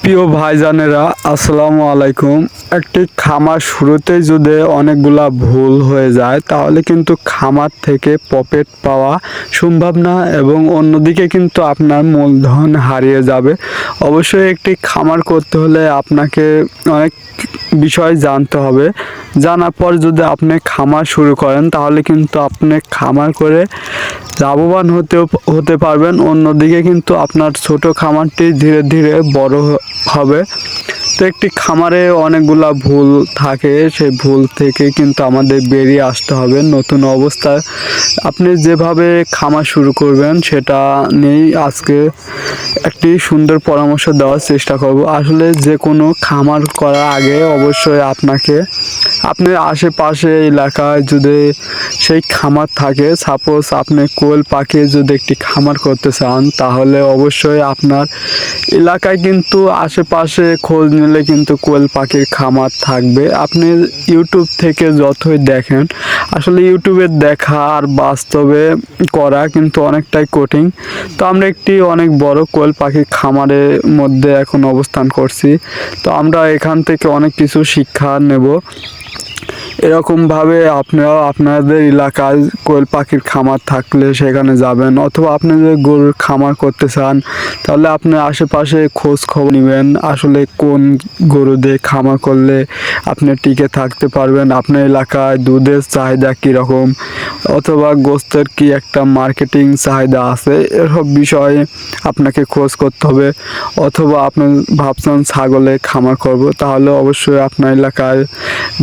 প্রিয় ভাইজানেরা, আসসালামু আলাইকুম। একটি খামার শুরুতেই যদি অনেকগুলা ভুল হয়ে যায় তাহলে কিন্তু খামার থেকে প্রফিট পাওয়া সম্ভব না এবং অন্যদিকে কিন্তু আপনার মূলধন হারিয়ে যাবে। অবশ্যই একটি খামার করতে হলে আপনাকে অনেক বিষয় জানতে হবে। জানার পর যদি আপনি খামার শুরু করেন তাহলে কিন্তু আপনি খামার করে লাভবান হতে পারবেন। অন্যদিকে কিন্তু আপনার ছোট খামারটি ধীরে ধীরে বড় হবে। তো একটি খামারে অনেকগুলা ভুল থাকে, সেই ভুল থেকে কিন্তু আমাদের বেরিয়ে আসতে হবে। নতুন অবস্থায় আপনি যেভাবে খামার শুরু করবেন সেটা নিয়েই আজকে একটি সুন্দর পরামর্শ দেওয়ার চেষ্টা করব। আসলে যে কোনো খামার করার আগে অবশ্যই আপনাকে আপনার আশেপাশে এলাকায় যদি সেই খামার থাকে, সাপোজ আপনি কোয়েল পাখি যদি একটি খামার করতে চান তাহলে অবশ্যই আপনার এলাকায় কিন্তু আশেপাশে খোঁজ নিলে কিন্তু কোয়েল পাখির খামার থাকবে। আপনি ইউটিউব থেকে যতই দেখেন, আসলে ইউটিউবে দেখা আর বাস্তবে করা কিন্তু অনেকটাই কঠিন। তো আমরা একটি অনেক বড় কোয়েল পাখির খামারের মধ্যে এখন অবস্থান করছি। তো আমরা এখান থেকে অনেক কিছু শিক্ষা নেব। এরকমভাবে আপনারাও আপনাদের এলাকায় কোয়েল পাখির খামার থাকলে সেখানে যাবেন, অথবা আপনি যদি গরুর খামার করতে চান তাহলে আপনি আশেপাশে খোঁজ খবর নেবেন আসলে কোন গরু দিয়ে খামার করলে আপনি টিকে থাকতে পারবেন, আপনার এলাকায় দুধের চাহিদা কীরকম, অথবা গোস্তের কি একটা মার্কেটিং চাহিদা আছে, এসব বিষয়ে আপনাকে খোঁজ করতে হবে। অথবা আপনি ভাবছেন ছাগলে খামার করব, তাহলে অবশ্যই আপনার এলাকায়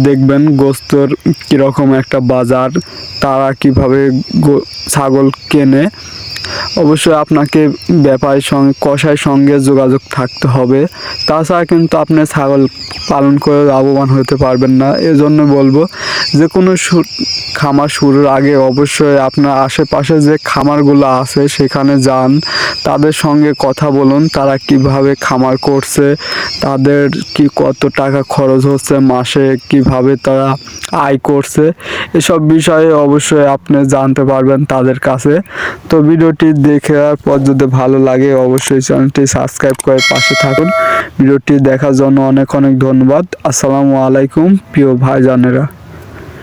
দেখবেন গোস্তর কীরকম একটা বাজার, তারা কীভাবে ছাগল কেনে। অবশ্যই আপনাকে ব্যাপারীর সঙ্গে কসাইয়ের সঙ্গে যোগাযোগ থাকতে হবে, তাছাড়া কিন্তু আপনি ছাগল পালন করে লাভবান হতে পারবেন না। এজন্য বলবো যে কোনো খামার শুরুর আগে অবশ্যই আপনার আশেপাশে যে খামারগুলো আছে সেখানে যান, তাদের সঙ্গে কথা বলুন, তারা কিভাবে খামার করছে, তাদের কি কত টাকা খরচ হচ্ছে মাসে, কিভাবে তারা আয় করছে, এসব বিষয়ে অবশ্যই আপনি জানতে পারবেন তাদের কাছে। তো ভিডিওটি দেখার পর যদি ভালো লাগে অবশ্যই চ্যানেলটি সাবস্ক্রাইব করে পাশে থাকুন। ভিডিওটি দেখার জন্য অনেক অনেক ধন্যবাদ। আসসালামু আলাইকুম প্রিয় ভাইজানেরা।